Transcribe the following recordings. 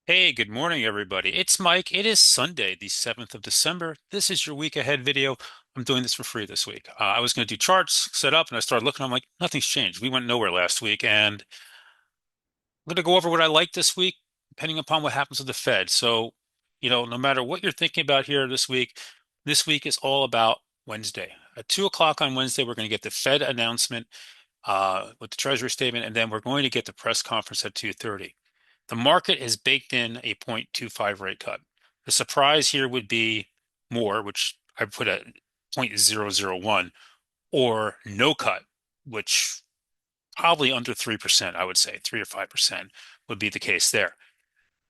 Hey, good morning, everybody. It's Mike. It is Sunday, the 7th of December. This is your week ahead video. I'm doing this for free this week. I was going to do charts set up, and I started looking. I'm like, nothing's changed. We went nowhere last week, and I'm going to go over what I like this week, depending upon what happens with the Fed. So, no matter what you're thinking about here this week is all about Wednesday. At 2 o'clock on Wednesday, we're going to get the Fed announcement with the Treasury statement, and then we're going to get the press conference at 2:30. The market has baked in a 0.25 rate cut. The surprise here would be more, which I put at 0.001, or no cut, which probably under 3%, I would say 3 or 5% would be the case there.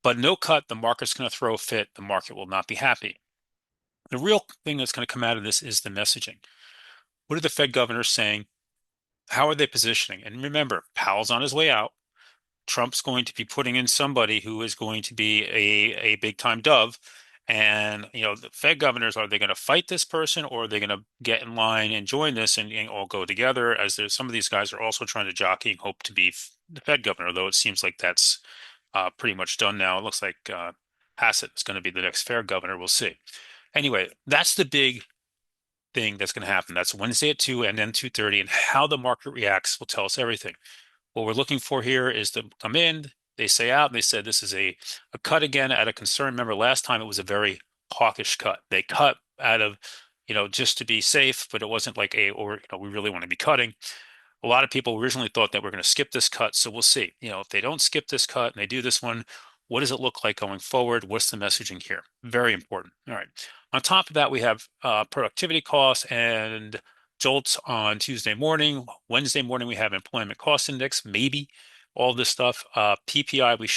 But no cut, the market's going to throw a fit. The market will not be happy. The real thing that's going to come out of this is the messaging. What are the Fed governors saying? How are they positioning? And remember, Powell's on his way out. Trump's going to be putting in somebody who is going to be a big time dove. And, the Fed governors, are they going to fight this person, or are they going to get in line and join this and all go together? As there's some of these guys are also trying to jockey and hope to be the Fed governor, though it seems like that's pretty much done now. It looks like Hassett is going to be the next Fed governor. We'll see. Anyway, that's the big thing that's going to happen. That's Wednesday at 2 and then 2:30, and how the market reacts will tell us everything. What we're looking for here is to come in. They say out, and they said this is a cut again at a concern. Remember, last time it was a very hawkish cut. They cut out of, just to be safe, but it wasn't like we really want to be cutting. A lot of people originally thought that we're going to skip this cut, so we'll see. If they don't skip this cut and they do this one, what does it look like going forward? What's the messaging here? Very important. All right. On top of that, we have productivity costs and jolts on Tuesday morning. Wednesday morning, we have employment cost index, maybe all this stuff. PPI, we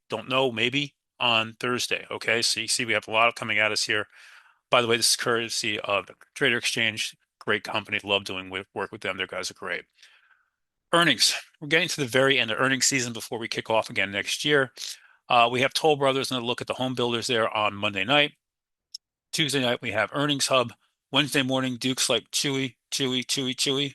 don't know, maybe on Thursday. Okay. So you see, we have a lot coming at us here. By the way, this is courtesy of the Trader Exchange. Great company. Love doing work with them. Their guys are great. Earnings. We're getting to the very end of earnings season before we kick off again next year. We have Toll Brothers and a look at the home builders there on Monday night. Tuesday night, we have Earnings Hub. Wednesday morning, Duke's like chewy, chewy, chewy, chewy.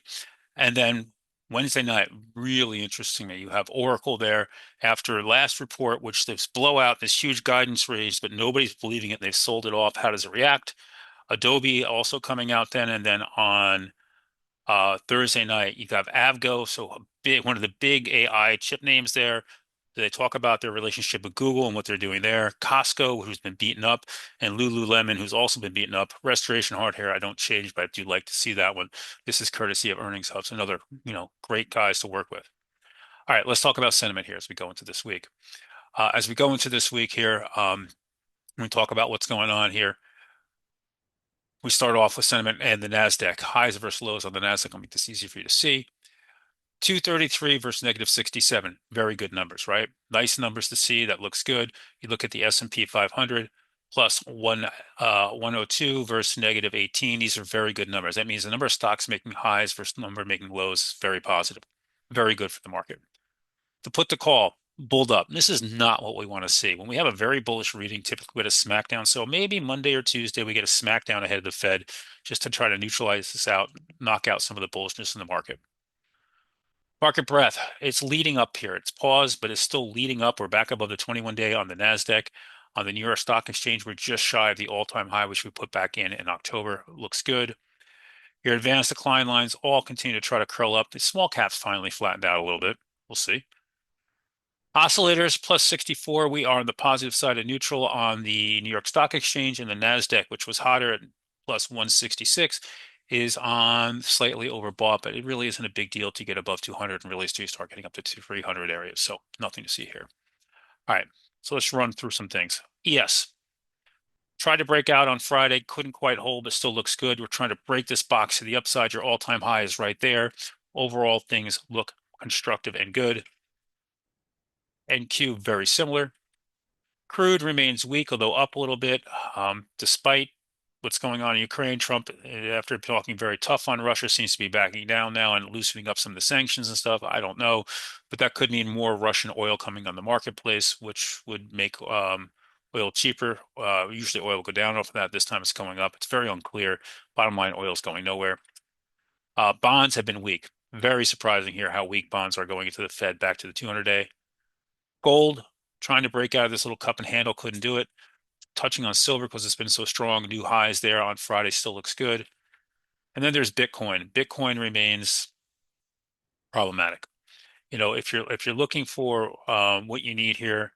And then Wednesday night, really interesting that you have Oracle there after last report, which this blowout, this huge guidance raise, but nobody's believing it. They've sold it off. How does it react? Adobe also coming out then, and then on Thursday night, you have Avgo, so one of the big AI chip names there. They talk about their relationship with Google and what they're doing there. Costco, who's been beaten up, and Lululemon, who's also been beaten up. Restoration Hardware, I don't change, but I do like to see that one. This is courtesy of Earnings Hubs, another, great guys to work with. All right, let's talk about sentiment here as we go into this week. As we go into this week here, we talk about what's going on here. We start off with sentiment and the NASDAQ, highs versus lows on the NASDAQ. I'll make this easy for you to see. 233 versus negative 67. Very good numbers, right? Nice numbers to see. That looks good. You look at the S&P 500 plus 102 versus negative 18. These are very good numbers. That means the number of stocks making highs versus the number making lows is very positive. Very good for the market. To put the call, bulled up. This is not what we want to see. When we have a very bullish reading, typically we get a smackdown. So maybe Monday or Tuesday we get a smackdown ahead of the Fed just to try to neutralize this out, knock out some of the bullishness in the market. Market breadth, it's leading up here. It's paused, but it's still leading up. We're back above the 21-day on the NASDAQ. On the New York Stock Exchange, we're just shy of the all-time high, which we put back in October. Looks good. Your advanced decline lines all continue to try to curl up. The small caps finally flattened out a little bit. We'll see. Oscillators plus 64. We are on the positive side of neutral on the New York Stock Exchange, and the NASDAQ, which was hotter at plus 166, is on slightly overbought, but it really isn't a big deal to get above 200 and really start getting up to 300 areas. So nothing to see here. All right, so let's run through some things. ES tried to break out on Friday, couldn't quite hold, but still looks good. We're trying to break this box to the upside. Your all-time high is right there. Overall, things look constructive and good. NQ, very similar. Crude remains weak, although up a little bit, despite what's going on in Ukraine. Trump, after talking very tough on Russia, seems to be backing down now and loosening up some of the sanctions and stuff. I don't know, but that could mean more Russian oil coming on the marketplace, which would make oil cheaper. Usually oil will go down off of that. This time it's going up. It's very unclear. Bottom line, oil is going nowhere. Bonds have been weak. Very surprising here how weak bonds are going into the Fed back to the 200-day. Gold trying to break out of this little cup and handle, couldn't do it. Touching on silver because it's been so strong. New highs there on Friday still looks good. And then there's Bitcoin. Bitcoin remains problematic. If you're looking for what you need here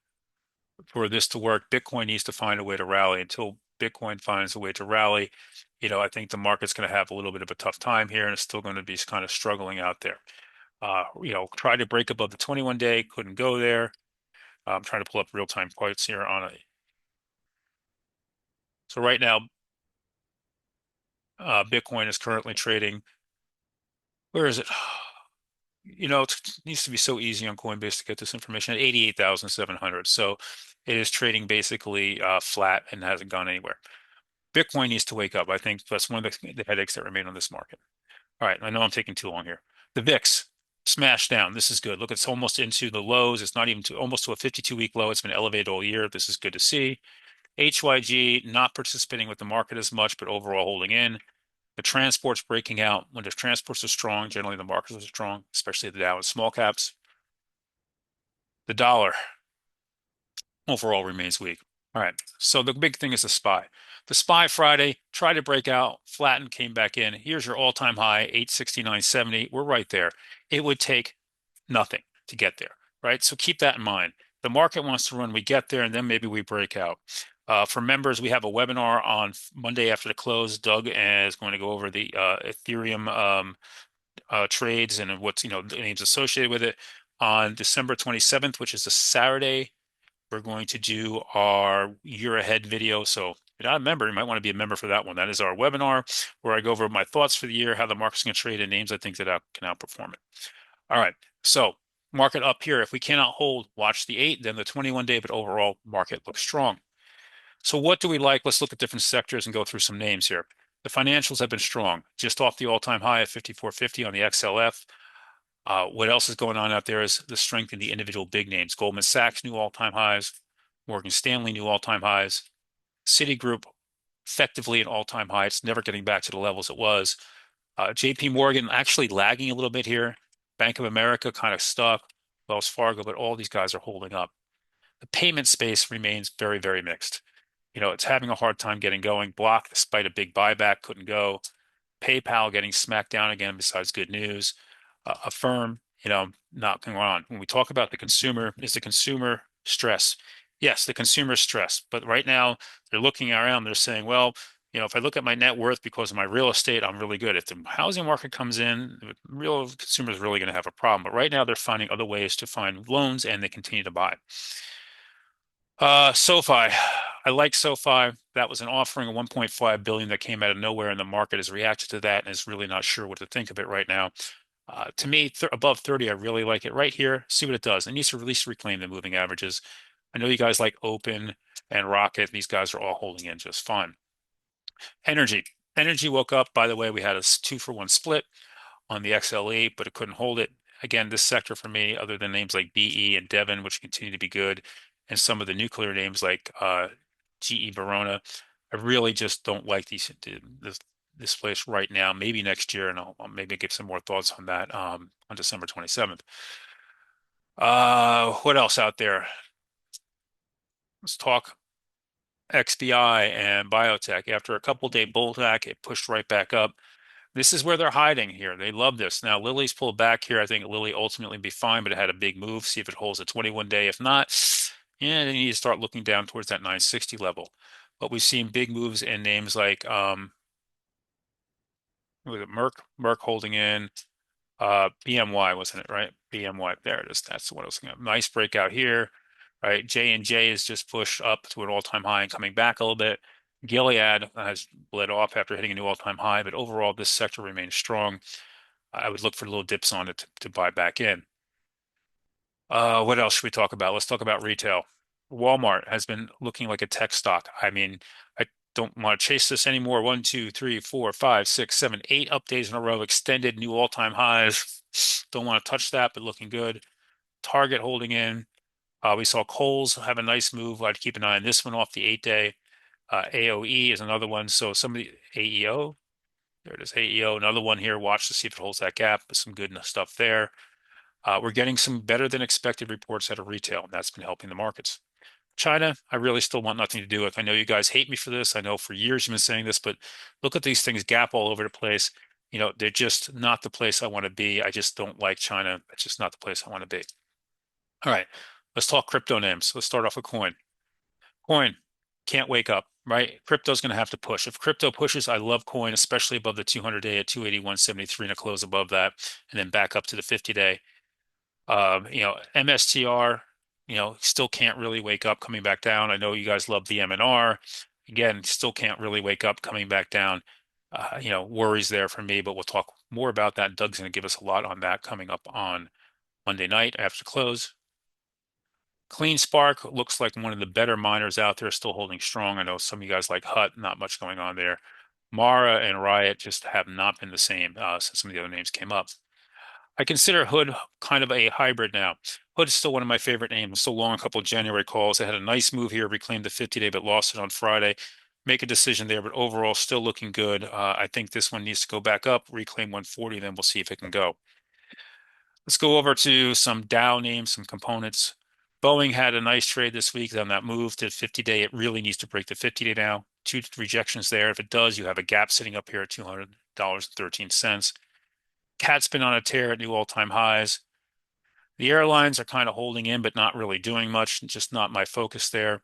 for this to work, Bitcoin needs to find a way to rally. Until Bitcoin finds a way to rally, I think the market's going to have a little bit of a tough time here, and it's still going to be kind of struggling out there. Tried to break above the 21 day, couldn't go there. I'm trying to pull up real-time quotes here on it. So right now, Bitcoin is currently trading. Where is it? It needs to be so easy on Coinbase to get this information at 88,700. So it is trading basically flat and hasn't gone anywhere. Bitcoin needs to wake up. I think that's one of the headaches that remain on this market. All right, I know I'm taking too long here. The VIX smashed down. This is good. Look, it's almost into the lows. It's not even almost to a 52-week low. It's been elevated all year. This is good to see. HYG not participating with the market as much, but overall holding in. The transport's breaking out. When the transports are strong, generally the markets are strong, especially the Dow and small caps. The dollar overall remains weak. All right, so the big thing is the SPY. The SPY Friday tried to break out, flattened, came back in. Here's your all-time high, 869.70. We're right there. It would take nothing to get there, right? So keep that in mind. The market wants to run, we get there, and then maybe we break out. For members, we have a webinar on Monday after the close. Doug is going to go over the Ethereum trades and what's, the names associated with it. On December 27th, which is a Saturday, we're going to do our year ahead video. So if you're not a member, you might want to be a member for that one. That is our webinar where I go over my thoughts for the year, how the market's going to trade, and names I think that can outperform it. All right. So market up here. If we cannot hold, watch the 8, then the 21 day, but overall market looks strong. So what do we like? Let's look at different sectors and go through some names here. The financials have been strong, just off the all-time high of 54.50 on the XLF. What else is going on out there is the strength in the individual big names. Goldman Sachs new all-time highs, Morgan Stanley new all-time highs, Citigroup effectively an all-time high. It's never getting back to the levels it was. JP Morgan actually lagging a little bit here. Bank of America kind of stuck. Wells Fargo, but all these guys are holding up. The payment space remains very, very mixed. It's having a hard time getting going. Block, despite a big buyback, couldn't go. PayPal getting smacked down again, besides good news. Affirm, not going on. When we talk about the consumer, is the consumer stress? Yes, the consumer stress. But right now, they're looking around, they're saying, well, if I look at my net worth because of my real estate, I'm really good. If the housing market comes in, the real consumer is really going to have a problem. But right now, they're finding other ways to find loans and they continue to buy. SoFi. I like SoFi. That was an offering of 1.5 billion that came out of nowhere, and the market has reacted to that and is really not sure what to think of it right now. To me, above 30, I really like it right here. See what it does. It needs to at least reclaim the moving averages. I know you guys like Open and Rocket. These guys are all holding in just fine. Energy. Energy woke up. By the way, we had a 2-for-1 split on the XLE, but it couldn't hold it. Again, this sector for me, other than names like BE and Devon, which continue to be good, and some of the nuclear names like GE Verona, I really just don't like this place right now. Maybe next year, and I'll maybe give some more thoughts on that on December 27th. What else out there? Let's talk XBI and biotech. After a couple day bullback, it pushed right back up. This is where they're hiding here. They love this. Now, Lilly's pulled back here. I think Lilly ultimately be fine, but it had a big move. See if it holds a 21 day. If not, yeah, then you need to start looking down towards that 960 level. But we've seen big moves in names like was it Merck holding in, BMY, wasn't it, right? BMY, there it is. That's what I was thinking of. Nice breakout here, right? J&J is just pushed up to an all-time high and coming back a little bit. Gilead has bled off after hitting a new all-time high, but overall, this sector remains strong. I would look for little dips on it to buy back in. What else should we talk about? Let's talk about retail. Walmart has been looking like a tech stock. I mean, I don't want to chase this anymore. 1, 2, 3, 4, 5, 6, 7, 8 up days in a row, extended new all-time highs. Don't want to touch that, but looking good. Target holding in. We saw Kohl's have a nice move. I'd keep an eye on this one off the 8-day. AOE is another one. So some of the AEO, there it is, AEO, another one here. Watch to see if it holds that gap. Some good stuff there. We're getting some better than expected reports out of retail, and that's been helping the markets. China, I really still want nothing to do with. I know you guys hate me for this. I know for years you've been saying this, but look at these things gap all over the place. They're just not the place I want to be. I just don't like China. It's just not the place I want to be. All right, let's talk crypto names. Let's start off with coin. Coin can't wake up, right? Crypto's going to have to push. If crypto pushes, I love coin, especially above the 200-day at 281.73 and a close above that, and then back up to the 50-day. MSTR, still can't really wake up coming back down. I know you guys love the MNR. Again, still can't really wake up coming back down. Worries there for me, but we'll talk more about that. Doug's going to give us a lot on that coming up on Monday night after close. Clean Spark looks like one of the better miners out there, still holding strong. I know some of you guys like Hut, not much going on there. Mara and Riot just have not been the same since some of the other names came up. I consider Hood kind of a hybrid now. Hood is still one of my favorite names. I'm still long a couple of January calls. I had a nice move here, reclaimed the 50-day, but lost it on Friday. Make a decision there, but overall still looking good. I think this one needs to go back up, reclaim 140, then we'll see if it can go. Let's go over to some Dow names, some components. Boeing had a nice trade this week on that move to 50-day. It really needs to break the 50-day now. Two rejections there. If it does, you have a gap sitting up here at $200.13. Cat's been on a tear at new all-time highs. The airlines are kind of holding in, but not really doing much. Just not my focus there.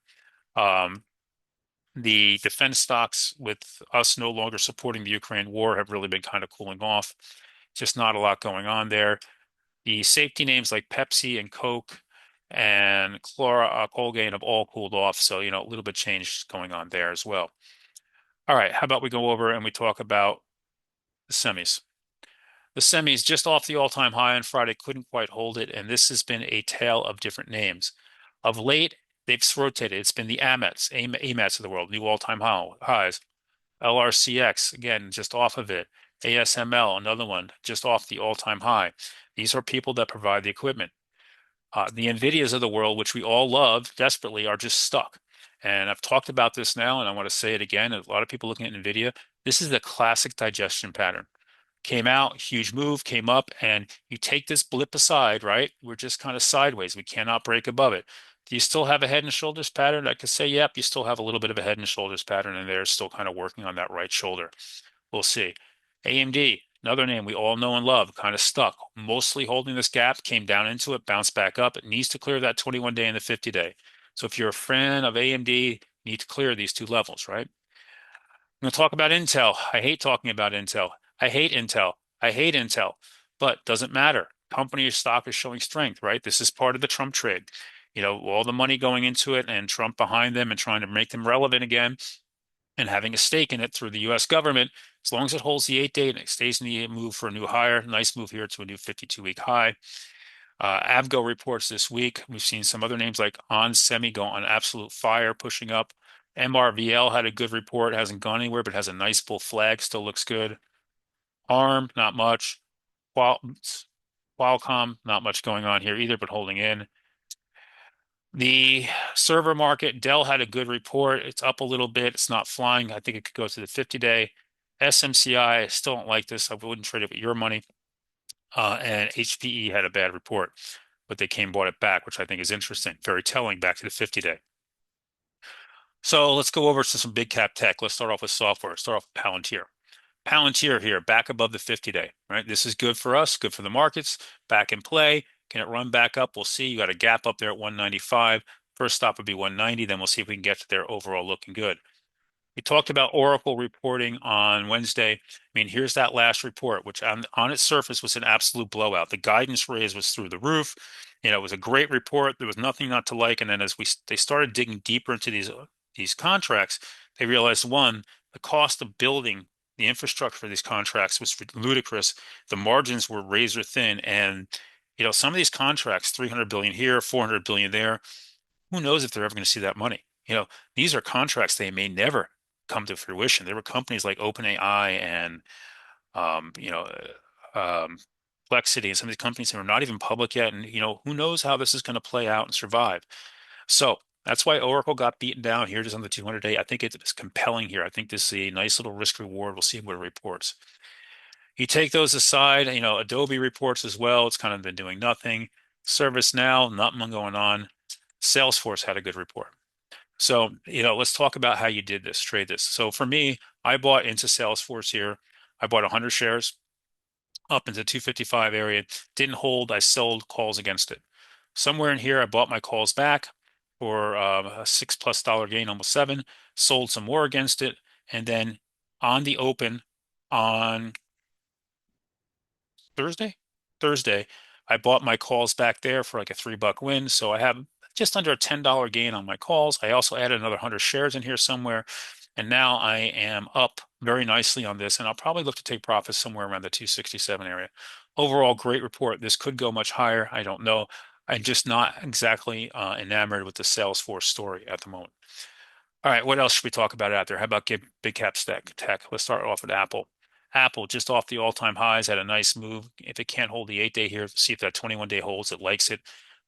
The defense stocks, with us no longer supporting the Ukraine war, have really been kind of cooling off. Just not a lot going on there. The safety names like Pepsi and Coke and Colgate have all cooled off. So, a little bit change going on there as well. All right, how about we go over and we talk about the semis? The semis just off the all-time high on Friday, couldn't quite hold it, and this has been a tale of different names. Of late, they've rotated. It's been the AMATs of the world, new all-time highs. LRCX, again, just off of it. ASML, another one, just off the all-time high. These are people that provide the equipment. The NVIDIAs of the world, which we all love desperately, are just stuck. And I've talked about this now, and I want to say it again. A lot of people looking at NVIDIA, this is the classic digestion pattern. Came out, huge move, came up, and you take this blip aside, right? We're just kind of sideways. We cannot break above it. Do you still have a head and shoulders pattern? I could say, yep, you still have a little bit of a head and shoulders pattern, and they're still kind of working on that right shoulder. We'll see. AMD, another name we all know and love, kind of stuck, mostly holding this gap, came down into it, bounced back up. It needs to clear that 21-day and the 50-day. So if you're a fan of AMD, you need to clear these two levels, right? I'm going to talk about Intel. I hate talking about Intel. I hate Intel. I hate Intel, but doesn't matter. Company stock is showing strength, right? This is part of the Trump trade. All the money going into it and Trump behind them and trying to make them relevant again and having a stake in it through the U.S. government. As long as it holds the 8-day and it stays in the move for a new higher, nice move here to a new 52-week high. Avgo reports this week. We've seen some other names like onsemi go on absolute fire, pushing up. MRVL had a good report, hasn't gone anywhere, but has a nice bull flag, still looks good. ARM, not much. Qualcomm, not much going on here either, but holding in. The server market, Dell had a good report. It's up a little bit. It's not flying. I think it could go to the 50-day. SMCI, I still don't like this. I wouldn't trade it with your money. And HPE had a bad report, but they bought it back, which I think is interesting. Very telling back to the 50-day. So let's go over to some big cap tech. Let's start off with software. Start off with Palantir. Palantir here, back above the 50-day, right? This is good for us, good for the markets, back in play. Can it run back up? We'll see. You got a gap up there at 195. First stop would be 190. Then we'll see if we can get to there overall looking good. We talked about Oracle reporting on Wednesday. I mean, here's that last report, which on its surface was an absolute blowout. The guidance raise was through the roof. It was a great report. There was nothing not to like. And then as they started digging deeper into these contracts, they realized, one, the cost of building the infrastructure for these contracts was ludicrous. The margins were razor thin. And, some of these contracts, 300 billion here, 400 billion there, who knows if they're ever going to see that money? These are contracts they may never come to fruition. There were companies like OpenAI and um, you know, Complexity and some of these companies that are not even public yet. And who knows how this is going to play out and survive. So that's why Oracle got beaten down here just on the 200-day. I think it's compelling here. I think this is a nice little risk reward. We'll see what it reports. You take those aside, Adobe reports as well. It's kind of been doing nothing. ServiceNow, nothing going on. Salesforce had a good report. So, let's talk about how you did this, trade this. So for me, I bought into Salesforce here. I bought 100 shares up into 255 area. Didn't hold. I sold calls against it. Somewhere in here, I bought my calls back for a $6+ gain, almost seven. Sold some more against it, and then on the open on Thursday, Thursday, I bought my calls back there for like a $3 win. So I have just under a $10 gain on my calls. I also added another 100 shares in here somewhere. And now I am up very nicely on this, and I'll probably look to take profits somewhere around the 267 area. Overall, great report. This could go much higher. I don't know. I'm just not exactly enamored with the Salesforce story at the moment. All right, what else should we talk about out there? How about big cap stack tech? Let's start off with Apple. Apple just off the all-time highs, had a nice move. If it can't hold the 8-day here, see if that 21-day holds. It likes it.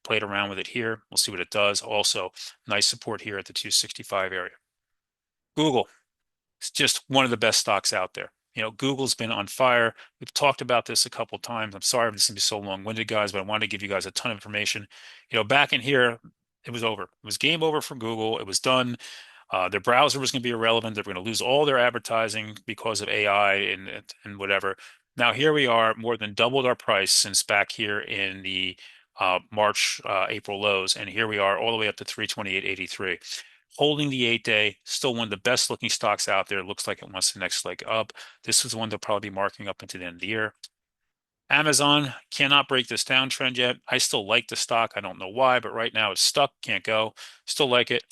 Played around with it here. We'll see what it does. Also, nice support here at the 265 area. Google, it's just one of the best stocks out there. Google's been on fire. We've talked about this a couple times. I'm sorry if this is going to be so long-winded, guys, but I wanted to give you guys a ton of information. Back in here, it was over. It was game over for Google. It was done. Their browser was going to be irrelevant. They're going to lose all their advertising because of AI and whatever. Now here we are, more than doubled our price since back here in the March, April lows, and here we are all the way up to 328.83. Holding the 8-day, still one of the best looking stocks out there. It looks like it wants the next leg up. This is the one they'll probably be marking up into the end of the year. Amazon cannot break this downtrend yet. I still like the stock. I don't know why, but right now it's stuck. Can't go. Still like it.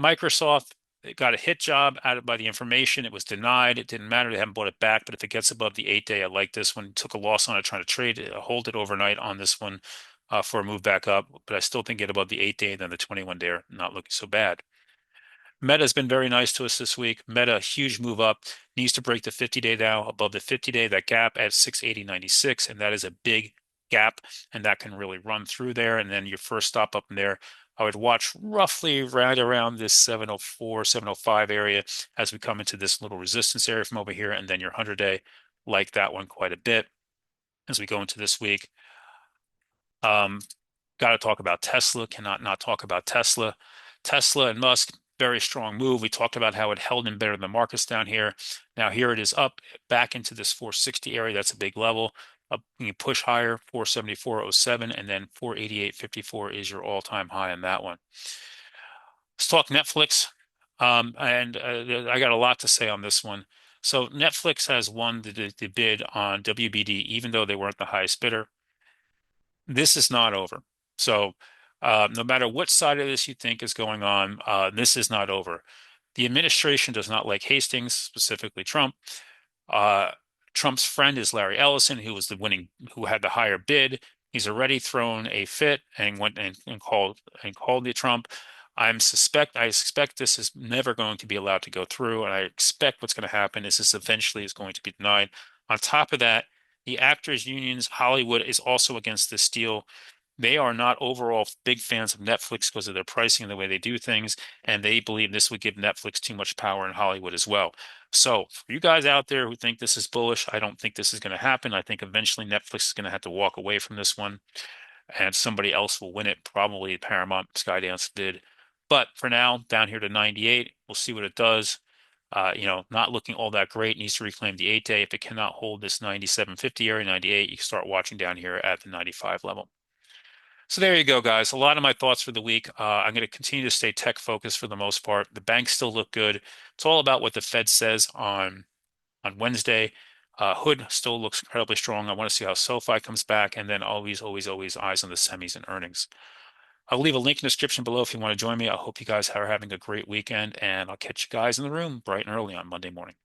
Microsoft, it got a hit job added by the information. It was denied. It didn't matter. They haven't bought it back. But if it gets above the 8-day, I like this one. Took a loss on it, trying to trade it, hold it overnight on this one for a move back up. But I still think it above the 8-day, then the 21-day are not looking so bad. Meta has been very nice to us this week. Meta, huge move up, needs to break the 50-day now above the 50-day, that gap at 680.96, and that is a big gap, and that can really run through there. And then your first stop up in there, I would watch roughly right around this 704, 705 area as we come into this little resistance area from over here, and then your 100-day, like that one quite a bit as we go into this week. Got to talk about Tesla, cannot not talk about Tesla. Tesla and Musk, very strong move. We talked about how it held in better than the markets down here. Now here it is up back into this 460 area. That's a big level. Up, you can push higher, 474.07, and then 488.54 is your all-time high on that one. Let's talk Netflix. And I got a lot to say on this one. So Netflix has won the bid on WBD, even though they weren't the highest bidder. This is not over. So no matter what side of this you think is going on, this is not over. The administration does not like Hastings, specifically Trump. Trump's friend is Larry Ellison, who had the higher bid. He's already thrown a fit and went and called the Trump. I expect this is never going to be allowed to go through, and I expect what's going to happen is this eventually is going to be denied. On top of that, the actors unions, Hollywood is also against this deal. They are not overall big fans of Netflix because of their pricing and the way they do things, and they believe this would give Netflix too much power in Hollywood as well. So, for you guys out there who think this is bullish, I don't think this is going to happen. I think eventually Netflix is going to have to walk away from this one, and somebody else will win it. Probably Paramount, Skydance did. But for now, down here to 98, we'll see what it does. Not looking all that great. Needs to reclaim the 8-day. If it cannot hold this 97.50 area, 98, you can start watching down here at the 95 level. So there you go, guys. A lot of my thoughts for the week. I'm going to continue to stay tech focused for the most part. The banks still look good. It's all about what the Fed says on Wednesday. Hood still looks incredibly strong. I want to see how SoFi comes back, and then always, always, always eyes on the semis and earnings. I'll leave a link in the description below if you want to join me. I hope you guys are having a great weekend, and I'll catch you guys in the room bright and early on Monday morning.